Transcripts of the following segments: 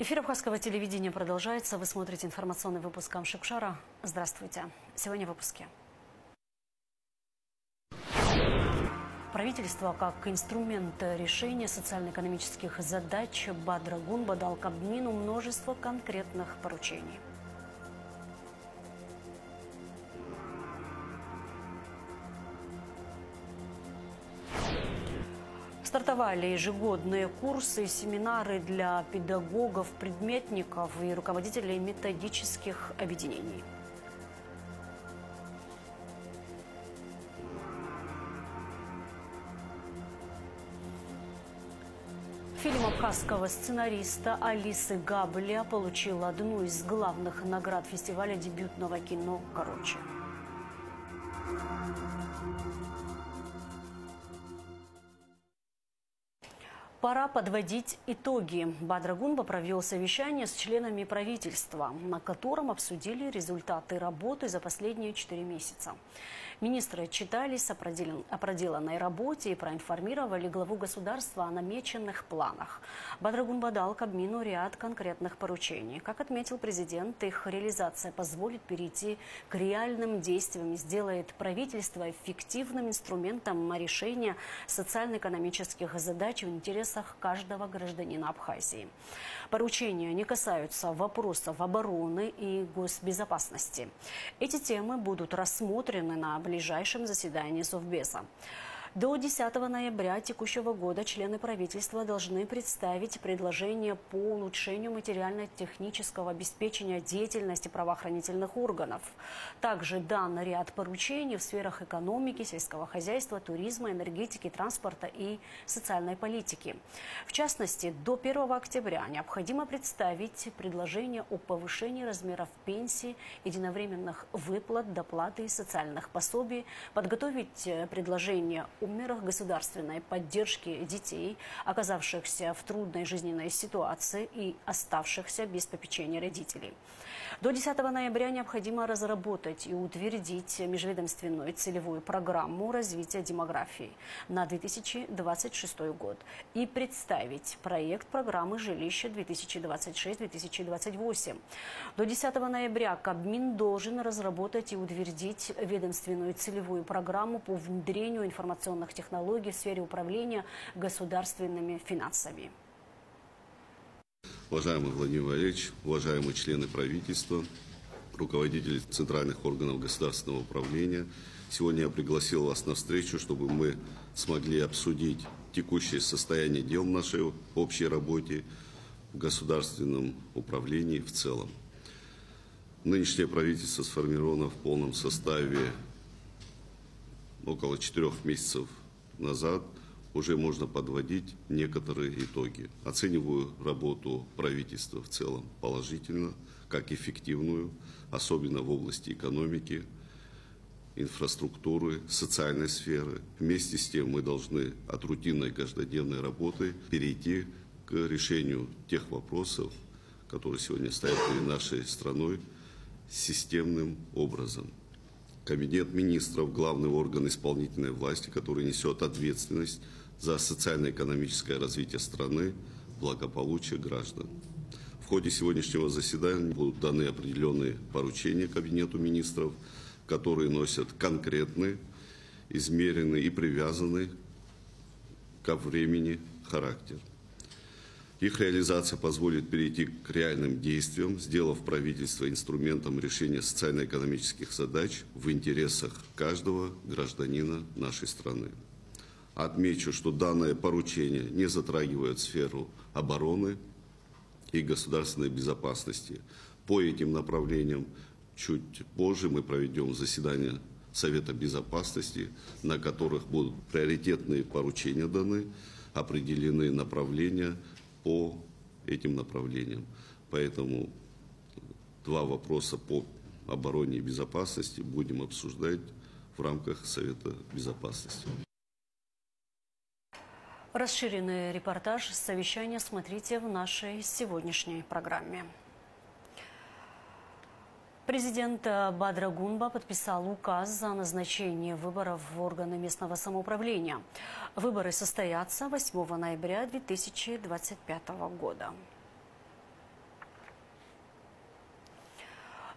Эфир Абхазского телевидения продолжается. Вы смотрите информационный выпуск Амшикшара. Здравствуйте. Сегодня в выпуске. Правительство как инструмент решения социально-экономических задач Бадра Гунба дал Кабмину множество конкретных поручений. Стартовали ежегодные курсы и семинары для педагогов, предметников и руководителей методических объединений. Фильм абхазского сценариста Алисы Габля получил одну из главных наград фестиваля дебютного кино «Короче». Пора подводить итоги. Бадра Гунба провел совещание с членами правительства, на котором обсудили результаты работы за последние 4 месяца. Министры отчитались о проделанной работе и проинформировали главу государства о намеченных планах. Бадра Гунба дал Кабмину ряд конкретных поручений. Как отметил президент, их реализация позволит перейти к реальным действиям и сделает правительство эффективным инструментом решения социально-экономических задач в интересах каждого гражданина Абхазии. Поручения не касаются вопросов обороны и госбезопасности. Эти темы будут рассмотрены на ближайшем заседании Совбеза. До 10 ноября текущего года члены правительства должны представить предложения по улучшению материально-технического обеспечения деятельности правоохранительных органов. Также дан ряд поручений в сферах экономики, сельского хозяйства, туризма, энергетики, транспорта и социальной политики. В частности, до 1 октября необходимо представить предложение о повышении размеров пенсий, единовременных выплат, доплаты и социальных пособий, подготовить предложение о мерах государственной поддержки детей, оказавшихся в трудной жизненной ситуации и оставшихся без попечения родителей. До 10 ноября необходимо разработать и утвердить межведомственную целевую программу развития демографии на 2026 год и представить проект программы жилища 2026-2028. До 10 ноября Кабмин должен разработать и утвердить ведомственную целевую программу по внедрению информационных технологий в сфере управления государственными финансами. Уважаемый Владимир Валерьевич, уважаемые члены правительства, руководители центральных органов государственного управления, сегодня я пригласил вас на встречу, чтобы мы смогли обсудить текущее состояние дел в нашей общей работе в государственном управлении в целом. Нынешнее правительство сформировано в полном составе около 4 месяцев назад. Уже можно подводить некоторые итоги. Оцениваю работу правительства в целом положительно, как эффективную, особенно в области экономики, инфраструктуры, социальной сферы. Вместе с тем мы должны от рутинной каждодневной работы перейти к решению тех вопросов, которые сегодня стоят перед нашей страной, системным образом. Кабинет министров – главный орган исполнительной власти, который несет ответственность за социально-экономическое развитие страны, благополучие граждан. В ходе сегодняшнего заседания будут даны определенные поручения Кабинету министров, которые носят конкретный, измеренный и привязанный ко времени характер. Их реализация позволит перейти к реальным действиям, сделав правительство инструментом решения социально-экономических задач в интересах каждого гражданина нашей страны. Отмечу, что данное поручение не затрагивает сферу обороны и государственной безопасности. По этим направлениям чуть позже мы проведем заседание Совета Безопасности, на которых будут приоритетные поручения даны, определены направления по этим направлениям. Поэтому 2 вопроса по обороне и безопасности будем обсуждать в рамках Совета Безопасности. Расширенный репортаж с совещания смотрите в нашей сегодняшней программе. Президент Бадра Гунба подписал указ о назначении выборов в органы местного самоуправления. Выборы состоятся 8 ноября 2025 года.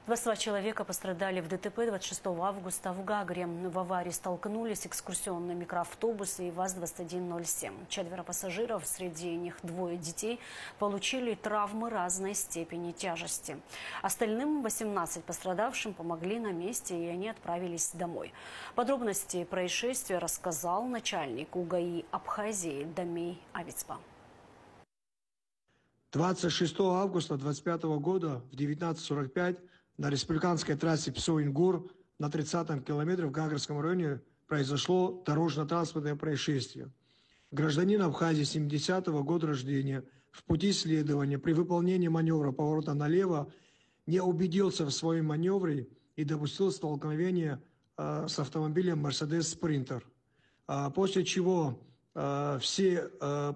22 человека пострадали в ДТП 26 августа в Гагре. В аварии столкнулись экскурсионный микроавтобус и ВАЗ-2107. 4 пассажиров, среди них 2 детей, получили травмы разной степени тяжести. Остальным 18 пострадавшим помогли на месте, и они отправились домой. Подробности происшествия рассказал начальник УГАИ Абхазии Дамей Авицпа. 26 августа 2025 года в 19:45 на республиканской трассе Псо-Ингур на 30-м километре в Гагрском районе произошло дорожно-транспортное происшествие. Гражданин Абхазии 70-го года рождения в пути следования при выполнении маневра поворота налево не убедился в своем маневре и допустил столкновение с автомобилем Mercedes Sprinter. После чего все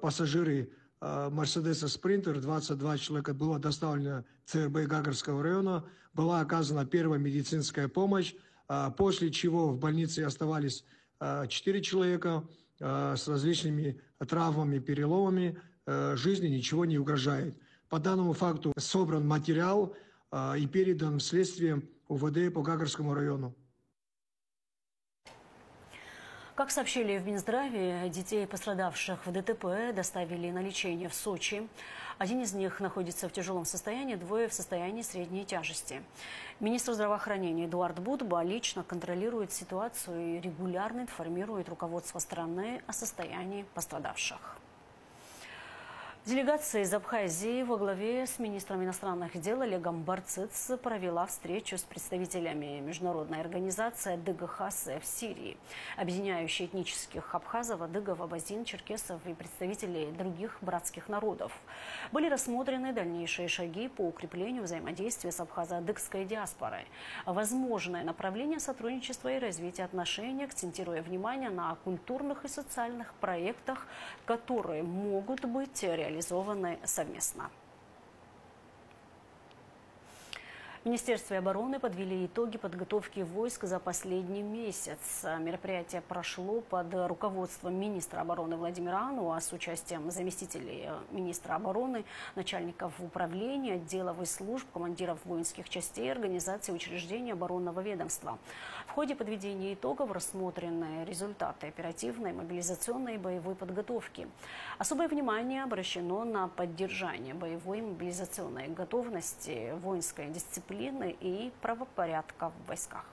пассажиры Мерседеса Спринтер, 22 человека, было доставлено в ЦРБ Гагрского района, была оказана первая медицинская помощь, после чего в больнице оставались 4 человека с различными травмами, переломами, жизни ничего не угрожает. По данному факту собран материал и передан в следствие УВД по Гагрскому району. Как сообщили в Минздраве, детей, пострадавших в ДТП, доставили на лечение в Сочи. Один из них находится в тяжелом состоянии, 2 в состоянии средней тяжести. Министр здравоохранения Эдуард Будба лично контролирует ситуацию и регулярно информирует руководство страны о состоянии пострадавших. Делегация из Абхазии во главе с министром иностранных дел Олегом Барцыц провела встречу с представителями международной организации АДыГ-ХАСЭ в Сирии, объединяющей этнических абхазов, адыгов, абазин, черкесов и представителей других братских народов. Были рассмотрены дальнейшие шаги по укреплению взаимодействия с абхазо-адыгской диаспорой, возможное направление сотрудничества и развития отношений, акцентируя внимание на культурных и социальных проектах, которые могут быть реализованы совместно. В Министерстве обороны подвели итоги подготовки войск за последний месяц. Мероприятие прошло под руководством министра обороны Владимира Ануа с участием заместителей министра обороны, начальников управления, отделов и служб, командиров воинских частей, организаций и учреждений оборонного ведомства. В ходе подведения итогов рассмотрены результаты оперативной, мобилизационной и боевой подготовки. Особое внимание обращено на поддержание боевой и мобилизационной готовности, воинской дисциплины и правопорядка в войсках.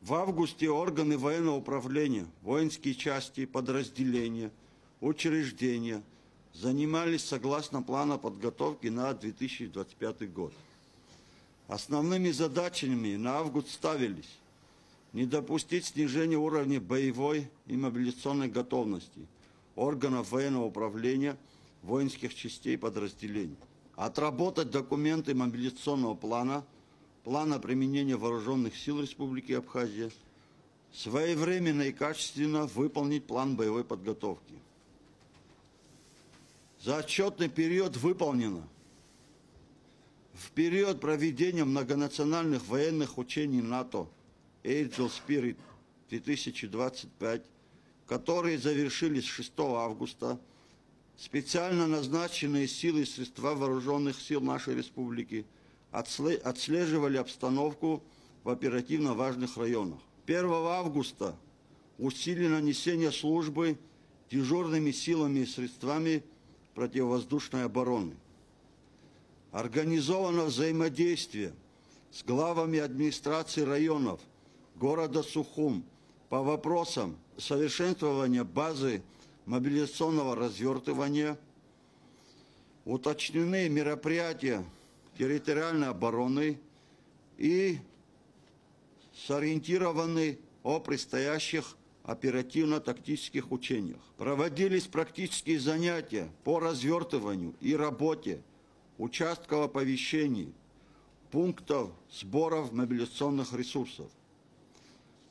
В августе органы военного управления, воинские части, подразделения, учреждения занимались согласно плана подготовки на 2025 год. Основными задачами на август ставились не допустить снижения уровня боевой и мобилизационной готовности органов военного управления, воинских частей и подразделений. Отработать документы мобилизационного плана, плана применения вооруженных сил Республики Абхазия, своевременно и качественно выполнить план боевой подготовки. За отчетный период выполнено. В период проведения многонациональных военных учений НАТО Angel Spirit 2025, которые завершились 6 августа, специально назначенные силы и средства вооруженных сил нашей республики отслеживали обстановку в оперативно важных районах. 1 августа усилено несение службы дежурными силами и средствами противовоздушной обороны. Организовано взаимодействие с главами администрации районов города Сухум по вопросам совершенствования базы мобилизационного развертывания, уточнены мероприятия территориальной обороны и сориентированы о предстоящих оперативно-тактических учениях. Проводились практические занятия по развертыванию и работе участков оповещений, пунктов сборов мобилизационных ресурсов.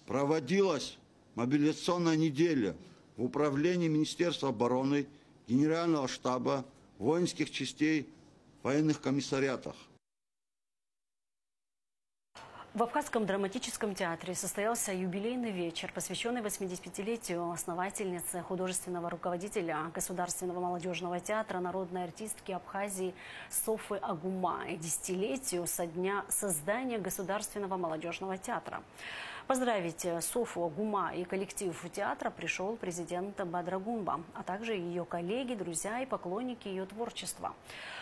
Проводилась мобилизационная неделя в управлении Министерства обороны, Генерального штаба, воинских частей, военных комиссариатах. В Абхазском драматическом театре состоялся юбилейный вечер, посвященный 85-летию основательницы, художественного руководителя Государственного молодежного театра, народной артистки Абхазии Софы Агума и десятилетию со дня создания Государственного молодежного театра. Поздравить Софу Агума и коллектив театра пришел президент Бадрагунба, а также ее коллеги, друзья и поклонники ее творчества.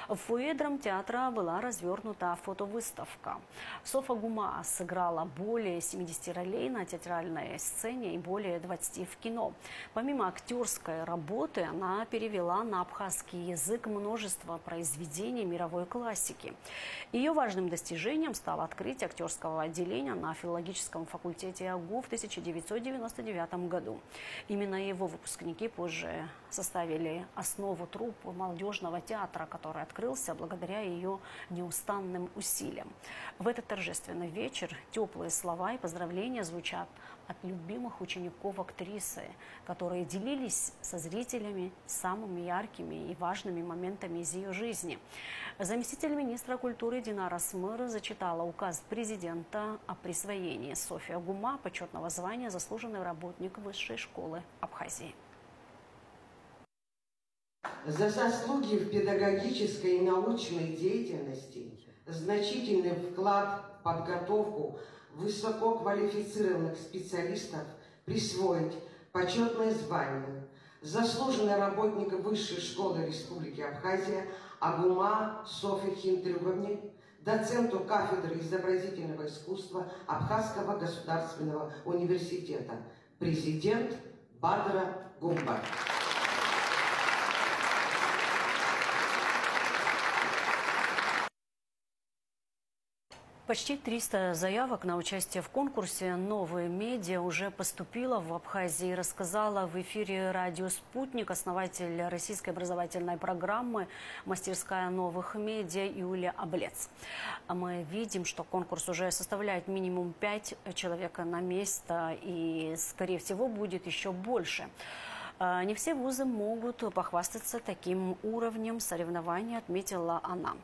В фойе драмтеатра была развернута фотовыставка. Софа Агума сыграла более 70 ролей на театральной сцене и более 20 в кино. Помимо актерской работы, она перевела на абхазский язык множество произведений мировой классики. Ее важным достижением стало открытие актерского отделения на филологическом факультете АГУ в 1999 году. Именно его выпускники позже составили основу труппы молодежного театра, который открылся благодаря ее неустанным усилиям. В этот торжественный вечер теплые слова и поздравления звучат от любимых учеников актрисы, которые делились со зрителями самыми яркими и важными моментами из ее жизни. Заместитель министра культуры Динара Смыр зачитала указ президента о присвоении Софе Агума почетного звания «Заслуженный работник Высшей школы Абхазии». За заслуги в педагогической и научной деятельности, значительный вклад в подготовку высококвалифицированных специалистов присвоить почетное звание заслуженный работник Высшей школы Республики Абхазия Агума Софье Хинтрюговне, доценту кафедры изобразительного искусства Абхазского государственного университета, президент Бадрагунба. Почти 300 заявок на участие в конкурсе «Новые медиа» уже поступило в Абхазии, рассказала в эфире радио «Спутник» основатель российской образовательной программы «Мастерская новых медиа» Юлия Облец. Мы видим, что конкурс уже составляет минимум 5 человек на место и, скорее всего, будет еще больше. Не все вузы могут похвастаться таким уровнем соревнований, отметила она.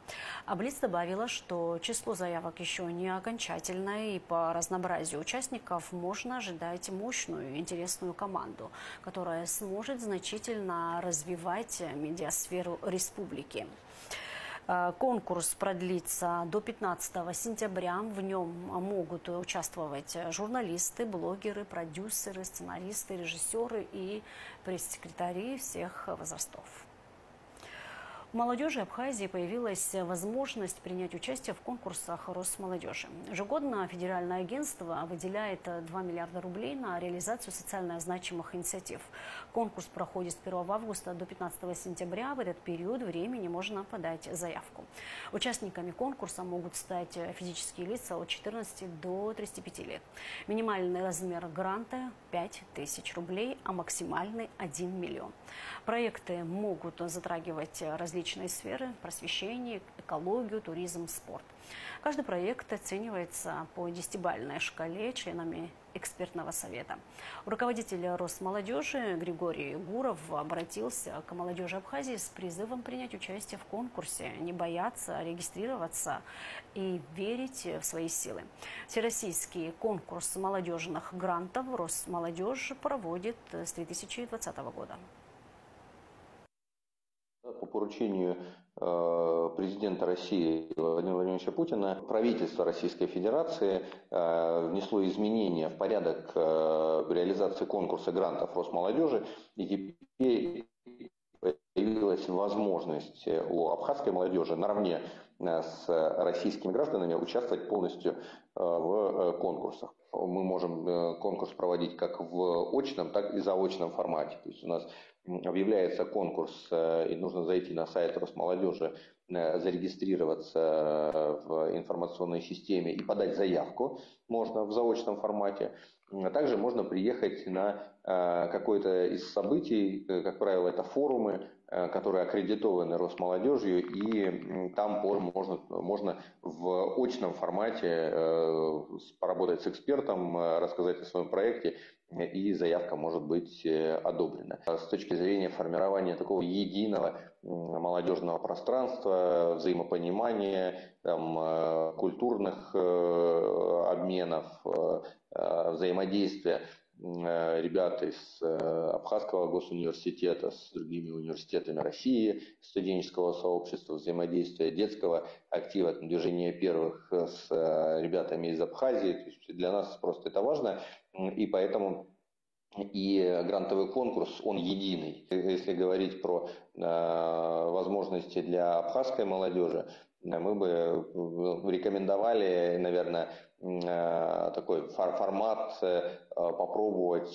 Облец добавила, что число заявок еще не окончательное, и по разнообразию участников можно ожидать мощную, интересную команду, которая сможет значительно развивать медиасферу республики. Конкурс продлится до 15 сентября. В нем могут участвовать журналисты, блогеры, продюсеры, сценаристы, режиссеры и пресс-секретари всех возрастов. У молодежи Абхазии появилась возможность принять участие в конкурсах Росмолодежи. Ежегодно федеральное агентство выделяет 2 миллиарда рублей на реализацию социально значимых инициатив. Конкурс проходит с 1 августа до 15 сентября. В этот период времени можно подать заявку. Участниками конкурса могут стать физические лица от 14 до 35 лет. Минимальный размер гранта – 5000 рублей, а максимальный – 1 миллион. Проекты могут затрагивать различные сферы – просвещение, экологию, туризм, спорт. Каждый проект оценивается по 10-бальной шкале членами экспертного совета. Руководитель Росмолодежи Григорий Гуров обратился к молодежи Абхазии с призывом принять участие в конкурсе, не бояться регистрироваться и верить в свои силы. Всероссийский конкурс молодежных грантов Росмолодежь проводит с 2020 года. По поручению президента России Владимира Владимировича Путина правительство Российской Федерации внесло изменения в порядок реализации конкурса грантов Росмолодежи, и теперь появилась возможность у абхазской молодежи наравне с российскими гражданами участвовать полностью в конкурсах. Мы можем конкурс проводить как в очном, так и заочном формате. То есть у нас объявляется конкурс, и нужно зайти на сайт Росмолодежи, зарегистрироваться в информационной системе и подать заявку. Можно в заочном формате. Также можно приехать на какое-то из событий, как правило, это форумы, которые аккредитованы Росмолодежью, и там можно в очном формате поработать с экспертом, рассказать о своем проекте и заявка может быть одобрена. С точки зрения формирования такого единого молодежного пространства, взаимопонимания, культурных обменов, взаимодействия ребят из Абхазского госуниверситета с другими университетами России, студенческого сообщества, взаимодействия детского актива, движения первых с ребятами из Абхазии. То есть для нас просто это важно, и поэтому и грантовый конкурс, он единый. Если говорить про возможности для абхазской молодежи, мы бы рекомендовали, наверное, такой формат попробовать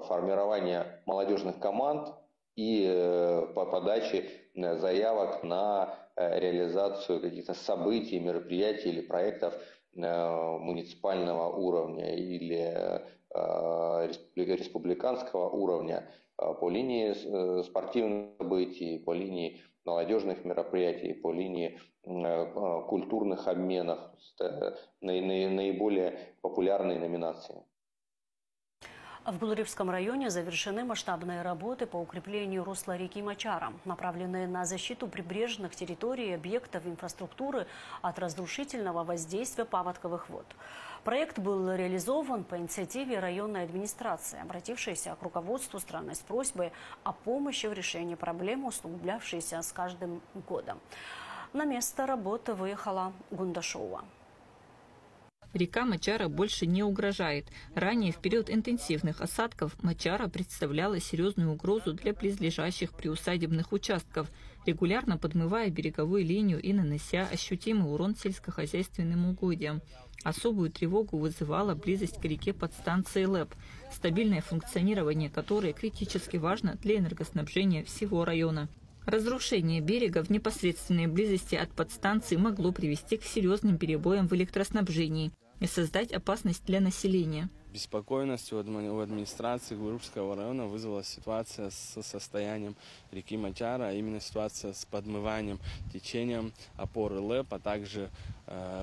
формирование молодежных команд и по подаче заявок на реализацию каких-то событий, мероприятий или проектов муниципального уровня или республиканского уровня по линии спортивных событий, по линии молодежных мероприятий, по линии культурных обменов, наиболее популярные номинации. В Гулревском районе завершены масштабные работы по укреплению русла реки Мачара, направленные на защиту прибрежных территорий и объектов инфраструктуры от разрушительного воздействия паводковых вод. Проект был реализован по инициативе районной администрации, обратившейся к руководству страны с просьбой о помощи в решении проблемы, усугублявшейся с каждым годом. На место работы выехала Гундашова. Река Мачара больше не угрожает. Ранее, в период интенсивных осадков, Мачара представляла серьезную угрозу для близлежащих приусадебных участков, регулярно подмывая береговую линию и нанося ощутимый урон сельскохозяйственным угодьям. Особую тревогу вызывала близость к реке подстанции ЛЭП, стабильное функционирование которой критически важно для энергоснабжения всего района. Разрушение берега в непосредственной близости от подстанции могло привести к серьезным перебоям в электроснабжении и создать опасность для населения. Беспокойностью у администрации Гулревского района вызвала ситуация с состоянием реки Мачара, а именно ситуация с подмыванием течением опоры ЛЭП, а также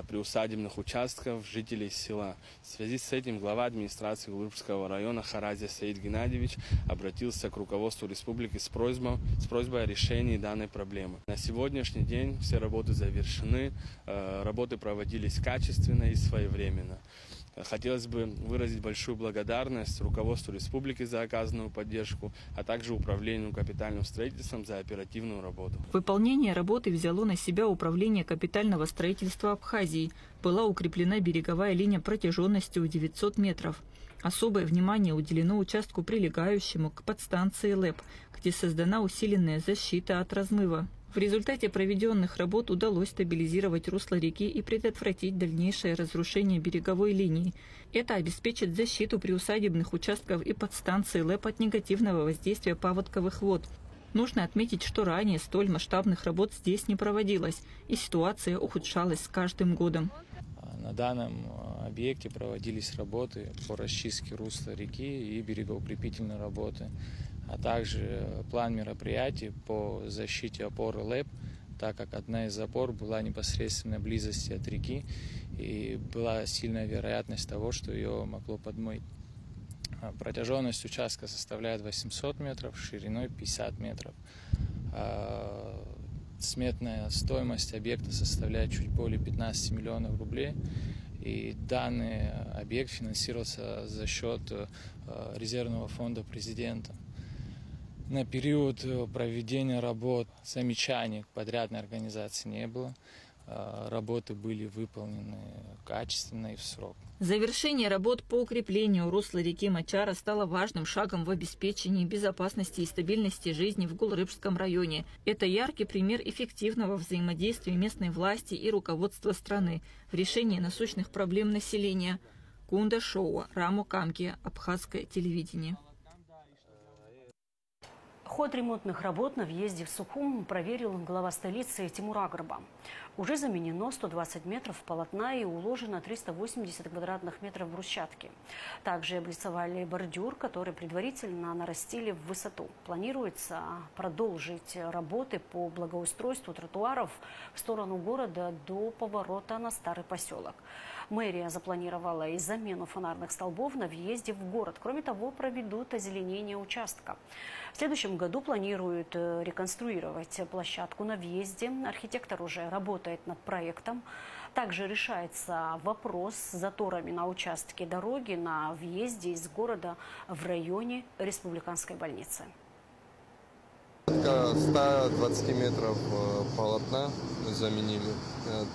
приусадебных участков жителей села. В связи с этим глава администрации Гулревского района Харазия Саид Геннадьевич обратился к руководству республики с просьбой о решении данной проблемы. На сегодняшний день все работы завершены, работы проводились качественно и своевременно. Хотелось бы выразить большую благодарность руководству республики за оказанную поддержку, а также управлению капитальным строительством за оперативную работу. Выполнение работы взяло на себя управление капитального строительства Абхазии. Была укреплена береговая линия протяженностью 900 метров. Особое внимание уделено участку, прилегающему к подстанции ЛЭП, где создана усиленная защита от размыва. В результате проведенных работ удалось стабилизировать русло реки и предотвратить дальнейшее разрушение береговой линии. Это обеспечит защиту приусадебных участков и подстанции ЛЭП от негативного воздействия паводковых вод. Нужно отметить, что ранее столь масштабных работ здесь не проводилось, и ситуация ухудшалась с каждым годом. На данном объекте проводились работы по расчистке русла реки и берегоукрепительные работы, а также план мероприятий по защите опоры ЛЭП, так как одна из опор была в непосредственной близости от реки и была сильная вероятность того, что ее могло подмыть. Протяженность участка составляет 800 метров, шириной 50 метров. Сметная стоимость объекта составляет чуть более 15 миллионов рублей. И данный объект финансировался за счет резервного фонда президента. На период проведения работ замечаний к подрядной организации не было. Работы были выполнены качественно и в срок. Завершение работ по укреплению русла реки Мачара стало важным шагом в обеспечении безопасности и стабильности жизни в Гулревском районе. Это яркий пример эффективного взаимодействия местной власти и руководства страны в решении насущных проблем населения. Гундашова, Рамо Камки, Абхазское телевидение. Ход ремонтных работ на въезде в Сухум проверил глава столицы Тимур Агрба. Уже заменено 120 метров полотна и уложено 380 квадратных метров брусчатки. Также облицовали бордюр, который предварительно нарастили в высоту. Планируется продолжить работы по благоустройству тротуаров в сторону города до поворота на Старый поселок. Мэрия запланировала и замену фонарных столбов на въезде в город. Кроме того, проведут озеленение участка. В следующем году планируют реконструировать площадку на въезде. Архитектор уже работает над проектом. Также решается вопрос с заторами на участке дороги на въезде из города в районе Республиканской больницы. 120 метров полотна заменили,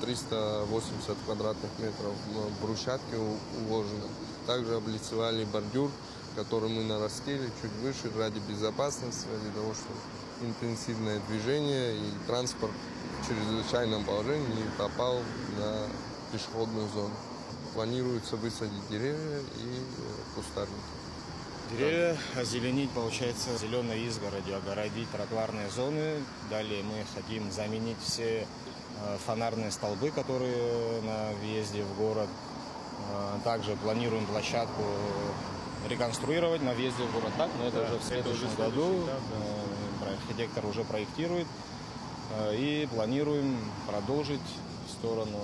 380 квадратных метров брусчатки уложено. Также облицевали бордюр, который мы нарастили чуть выше ради безопасности, ради того, чтобы интенсивное движение и транспорт в чрезвычайном положении не попал на пешеходную зону. Планируется высадить деревья и кустарники. Деревья озеленить, получается, зеленой изгородью, огородить тротуарные зоны. Далее мы хотим заменить все фонарные столбы, которые на въезде в город. Также планируем площадку реконструировать на въезде в город. Так, но это уже в следующем году. Архитектор уже проектирует. И планируем продолжить в сторону,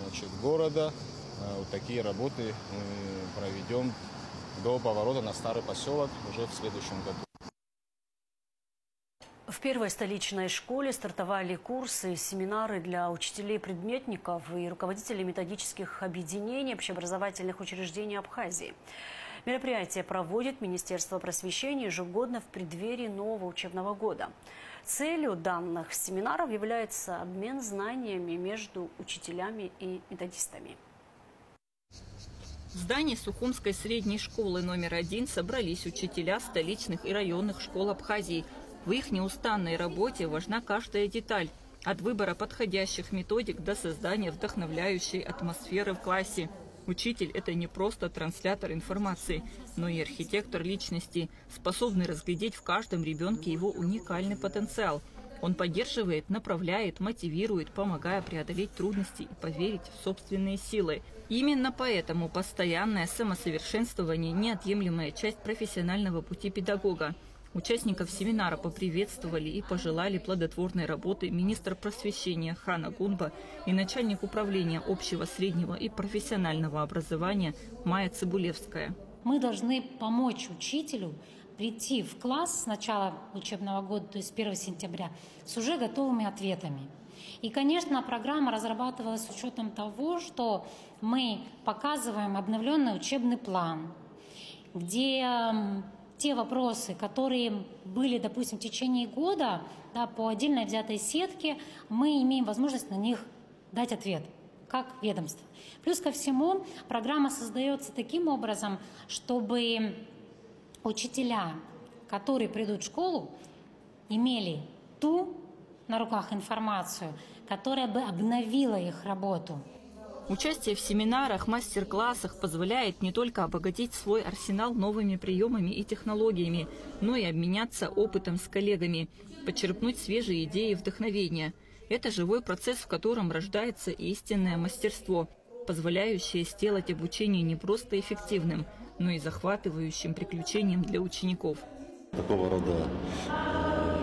значит, города. Вот такие работы мы проведем до поворота на Старый поселок уже в следующем году. В первой столичной школе стартовали курсы и семинары для учителей-предметников и руководителей методических объединений общеобразовательных учреждений Абхазии. Мероприятие проводит Министерство просвещения ежегодно в преддверии нового учебного года. Целью данных семинаров является обмен знаниями между учителями и методистами. В здании Сухумской средней школы номер 1 собрались учителя столичных и районных школ Абхазии. В их неустанной работе важна каждая деталь. От выбора подходящих методик до создания вдохновляющей атмосферы в классе. Учитель – это не просто транслятор информации, но и архитектор личности, способный разглядеть в каждом ребенке его уникальный потенциал. Он поддерживает, направляет, мотивирует, помогая преодолеть трудности и поверить в собственные силы. Именно поэтому постоянное самосовершенствование – неотъемлемая часть профессионального пути педагога. Участников семинара поприветствовали и пожелали плодотворной работы министр просвещения Хана Гунба и начальник управления общего, среднего и профессионального образования Майя Цибулевская. Мы должны помочь учителю прийти в класс с начала учебного года, то есть 1 сентября, с уже готовыми ответами. И, конечно, программа разрабатывалась с учетом того, что мы показываем обновленный учебный план, где те вопросы, которые были, допустим, в течение года, да, по отдельно взятой сетке, мы имеем возможность на них дать ответ, как ведомство. Плюс ко всему, программа создается таким образом, чтобы учителя, которые придут в школу, имели ту на руках информацию, которая бы обновила их работу. Участие в семинарах, мастер-классах позволяет не только обогатить свой арсенал новыми приемами и технологиями, но и обменяться опытом с коллегами, почерпнуть свежие идеи и вдохновения. Это живой процесс, в котором рождается истинное мастерство, позволяющее сделать обучение не просто эффективным, но и захватывающим приключением для учеников. Такого рода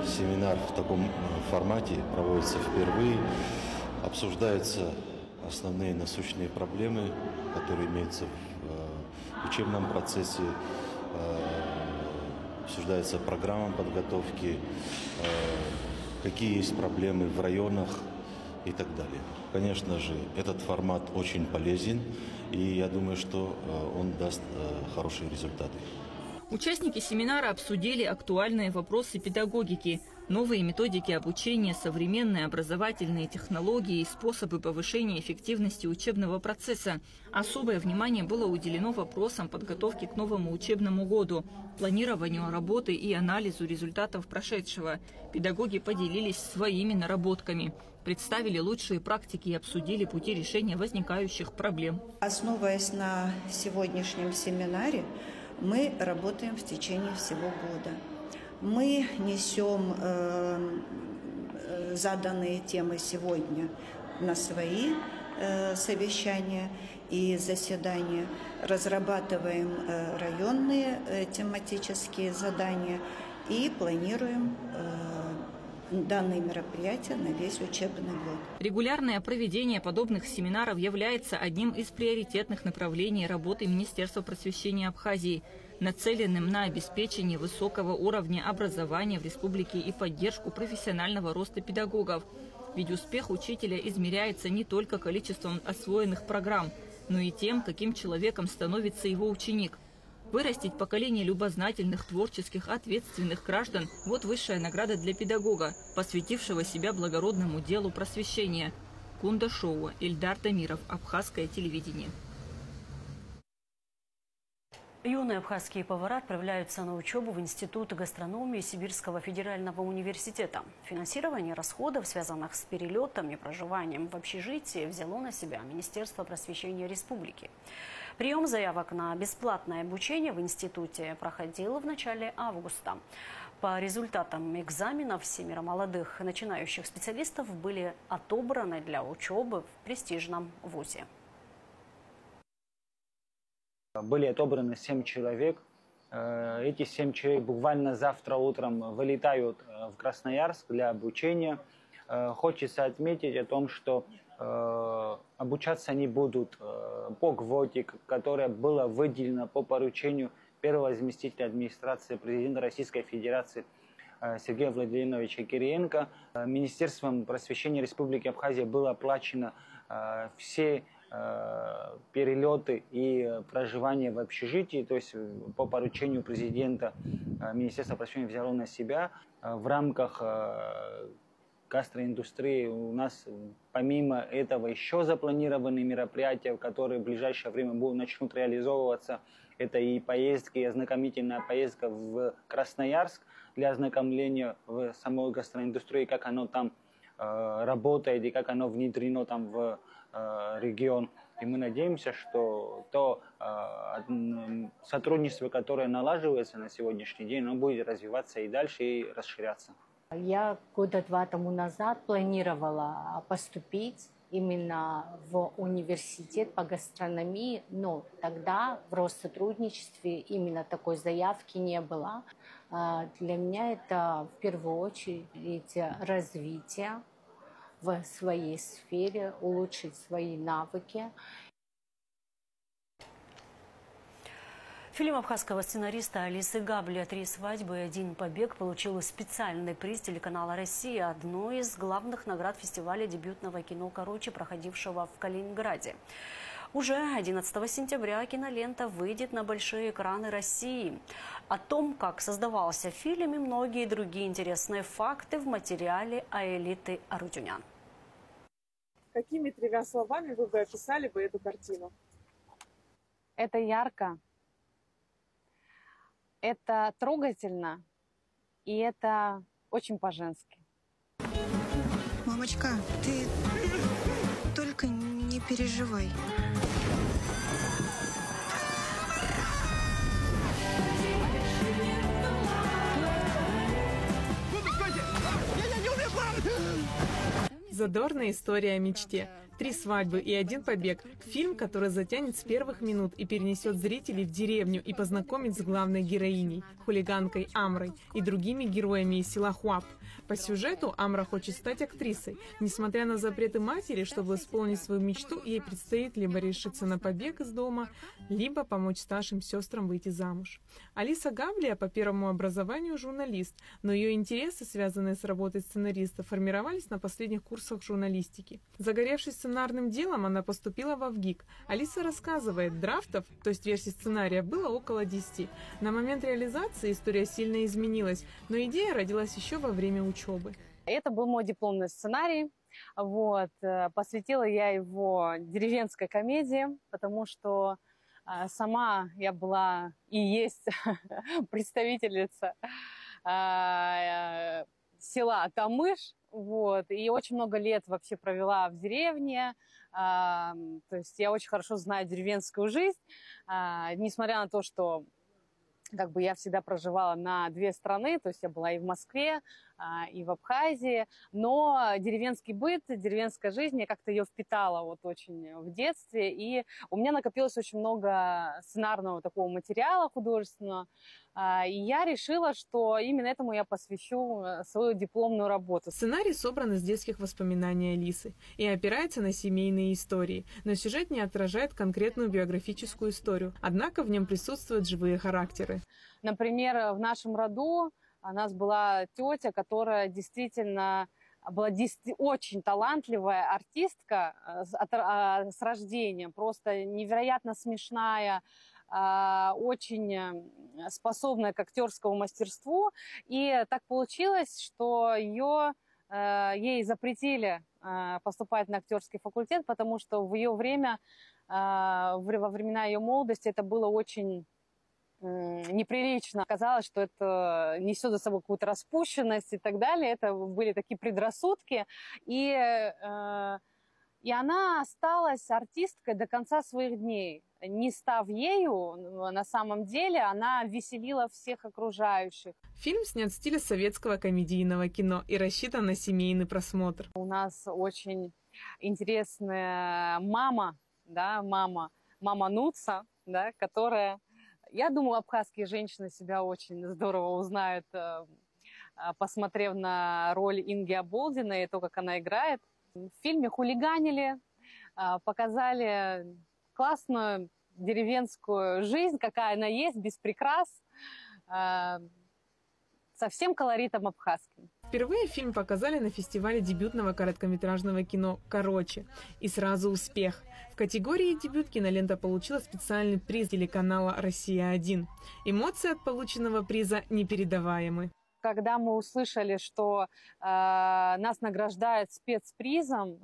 семинар в таком формате проводится впервые, обсуждаются основные насущные проблемы, которые имеются в учебном процессе, обсуждается программа подготовки, какие есть проблемы в районах и так далее. Конечно же, этот формат очень полезен, и я думаю, что он даст хорошие результаты. Участники семинара обсудили актуальные вопросы педагогики, новые методики обучения, современные образовательные технологии и способы повышения эффективности учебного процесса. Особое внимание было уделено вопросам подготовки к новому учебному году, планированию работы и анализу результатов прошедшего. Педагоги поделились своими наработками, представили лучшие практики и обсудили пути решения возникающих проблем. Основываясь на сегодняшнем семинаре, мы работаем в течение всего года. Мы несем заданные темы сегодня на свои совещания и заседания, разрабатываем районные тематические задания и планируем данные мероприятия на весь учебный год. Регулярное проведение подобных семинаров является одним из приоритетных направлений работы Министерства просвещения Абхазии, нацеленным на обеспечение высокого уровня образования в республике и поддержку профессионального роста педагогов. Ведь успех учителя измеряется не только количеством освоенных программ, но и тем, каким человеком становится его ученик. Вырастить поколение любознательных, творческих, ответственных граждан – вот высшая награда для педагога, посвятившего себя благородному делу просвещения. Кунда Шоу, Эльдар Тамиров, Абхазское телевидение. Юные абхазские повара отправляются на учебу в Институт гастрономии Сибирского федерального университета. Финансирование расходов, связанных с перелетом и проживанием в общежитии, взяло на себя Министерство просвещения республики. Прием заявок на бесплатное обучение в институте проходил в начале августа. По результатам экзаменов 7 молодых начинающих специалистов были отобраны для учебы в престижном вузе. Были отобраны 7 человек. Эти 7 человек буквально завтра утром вылетают в Красноярск для обучения. Хочется отметить о том, что обучаться они будут по квоте, которая была выделена по поручению первого заместителя администрации президента Российской Федерации Сергея Владимировича Кириенко. Министерством просвещения Республики Абхазия было оплачено все перелеты и проживание в общежитии, то есть по поручению президента Министерство просвещения взяло на себя. В рамках гастроиндустрии у нас помимо этого еще запланированы мероприятия, которые в ближайшее время начнут реализовываться. Это и поездки, и ознакомительная поездка в Красноярск для ознакомления в самой гастроиндустрии, как оно там работает и как оно внедрено там в регион. И мы надеемся, что то сотрудничество, которое налаживается на сегодняшний день, оно будет развиваться и дальше, и расширяться. Я года 2 тому назад планировала поступить именно в университет по гастрономии, но тогда в Россотрудничестве именно такой заявки не было. Для меня это в первую очередь развитие в своей сфере, улучшить свои навыки. Фильм абхазского сценариста Алисы Габли «Три свадьбы и один побег» получил специальный приз телеканала «Россия», одной из главных наград фестиваля дебютного кино «Короче», проходившего в Калининграде. Уже 11 сентября кинолента выйдет на большие экраны России. О том, как создавался фильм и многие другие интересные факты в материале Аэлиты Арутюнян. Какими 3 словами вы бы описали бы эту картину? Это ярко, это трогательно и это очень по-женски. Мамочка, ты только не переживай. Задорная история о мечте. 3 свадьбы и 1 побег. Фильм, который затянет с первых минут и перенесет зрителей в деревню и познакомит с главной героиней, хулиганкой Амрой, и другими героями из села Хуап. По сюжету Амра хочет стать актрисой. Несмотря на запреты матери, чтобы исполнить свою мечту, ей предстоит либо решиться на побег из дома, либо помочь старшим сестрам выйти замуж. Алиса Габли по первому образованию журналист, но ее интересы, связанные с работой сценариста, формировались на последних курсах журналистики. Загоревшись сценарным делом, она поступила в ВГИК. Алиса рассказывает, драфтов, то есть версий сценария, было около 10. На момент реализации история сильно изменилась, но идея родилась еще во время учебы. Это был мой дипломный сценарий. Посвятила я его деревенской комедии, потому что сама я была и есть представительница села Тамыш. И очень много лет вообще провела в деревне. То есть я очень хорошо знаю деревенскую жизнь. Несмотря на то, что как бы я всегда проживала на две страны, то есть я была и в Москве, и в Абхазии, но деревенский быт, деревенская жизнь, я как-то ее впитала вот очень в детстве, и у меня накопилось очень много сценарного такого материала художественного, и я решила, что именно этому я посвящу свою дипломную работу. Сценарий собран из детских воспоминаний Алисы и опирается на семейные истории, но сюжет не отражает конкретную биографическую историю, однако в нем присутствуют живые характеры. Например, в нашем роду у нас была тетя, которая действительно была очень талантливая артистка с рождения, просто невероятно смешная, очень способная к актерскому мастерству. И так получилось, что ей запретили поступать на актерский факультет, потому что в ее время, во времена ее молодости, это было очень неприлично. Казалось, что это несет за собой какую-то распущенность и так далее. Это были такие предрассудки. И она осталась артисткой до конца своих дней. Не став ею, на самом деле, она веселила всех окружающих. Фильм снят в стиле советского комедийного кино и рассчитан на семейный просмотр. У нас очень интересная мама, да, мама Нуца, да, которая... Я думаю, абхазские женщины себя очень здорово узнают, посмотрев на роль Инги Аболдиной и то, как она играет. В фильме хулиганили, показали классную деревенскую жизнь, какая она есть, без прикрас, со всем колоритом абхазским. Впервые фильм показали на фестивале дебютного короткометражного кино «Короче». И сразу успех. В категории «Дебют» кинолента получила специальный приз телеканала «Россия-1». Эмоции от полученного приза непередаваемы. Когда мы услышали, что нас награждают спецпризом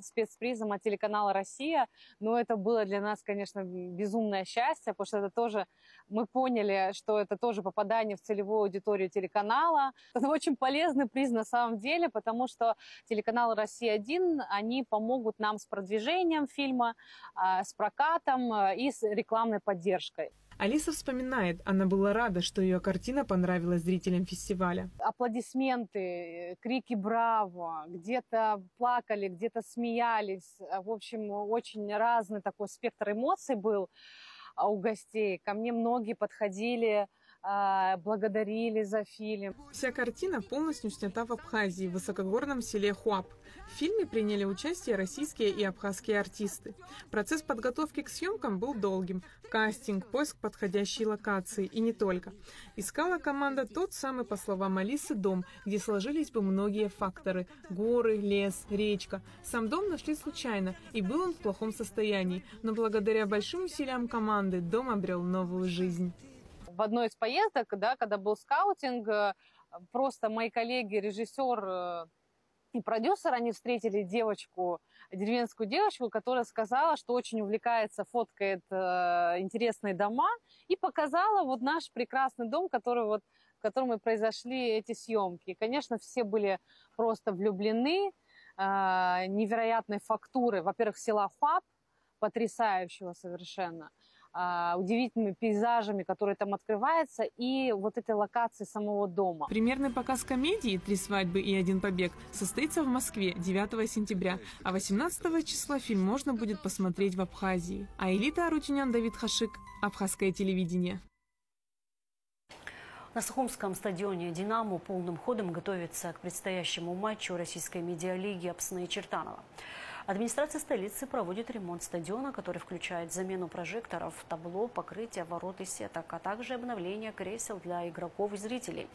от телеканала «Россия», ну, это было для нас, конечно, безумное счастье, потому что это тоже, мы поняли, что это тоже попадание в целевую аудиторию телеканала. Это очень полезный приз на самом деле, потому что телеканал «Россия-1», они помогут нам с продвижением фильма, с прокатом и с рекламной поддержкой. Алиса вспоминает, она была рада, что ее картина понравилась зрителям фестиваля. Аплодисменты, крики «Браво!», где-то плакали, где-то смеялись. В общем, очень разный такой спектр эмоций был у гостей. Ко мне многие подходили, благодарили за фильм. Вся картина полностью снята в Абхазии, в высокогорном селе Хуап. В фильме приняли участие российские и абхазские артисты. Процесс подготовки к съемкам был долгим. Кастинг, поиск подходящей локации и не только. Искала команда тот самый, по словам Алисы, дом, где сложились бы многие факторы. Горы, лес, речка. Сам дом нашли случайно, и был он в плохом состоянии. Но благодаря большим усилиям команды дом обрел новую жизнь. В одной из поездок, да, когда был скаутинг, просто мои коллеги, режиссер и продюсер, они встретили деревенскую девочку, которая сказала, что очень увлекается, фоткает интересные дома, и показала вот наш прекрасный дом, в котором и произошли эти съемки. И, конечно, все были просто влюблены, невероятной фактуры, во-первых, села Хуап, потрясающего совершенно, удивительными пейзажами, которые там открываются, и вот этой локации самого дома. Премьерный показ комедии «Три свадьбы и один побег» состоится в Москве 9 сентября, а 18 числа фильм можно будет посмотреть в Абхазии. Аэлита Арутюнян, Давид Хашик, Абхазское телевидение. На Сухумском стадионе «Динамо» полным ходом готовится к предстоящему матчу российской медиалиги Апсны и Чертанова. Администрация столицы проводит ремонт стадиона, который включает замену прожекторов, табло, покрытие ворот и сеток, а также обновление кресел для игроков и зрителей.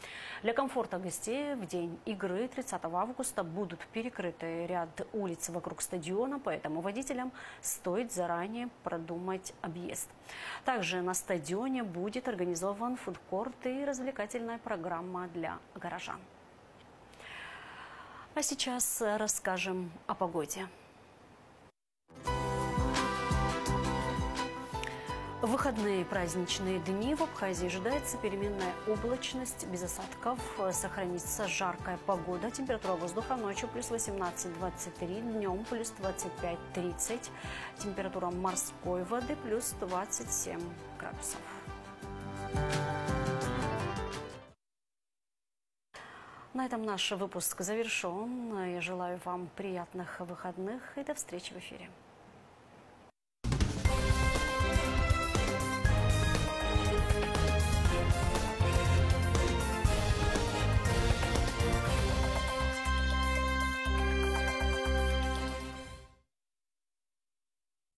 Для комфорта гостей в день игры 30 августа будут перекрыты ряд улиц вокруг стадиона, поэтому водителям стоит заранее продумать объезд. Также на стадионе будет организован фудкорт и развлекательная программа для горожан. А сейчас расскажем о погоде. В выходные и праздничные дни в Абхазии ожидается переменная облачность, без осадков, сохранится жаркая погода. Температура воздуха ночью плюс 18-23, днем плюс 25-30. Температура морской воды плюс 27 градусов. На этом наш выпуск завершен. Я желаю вам приятных выходных и до встречи в эфире.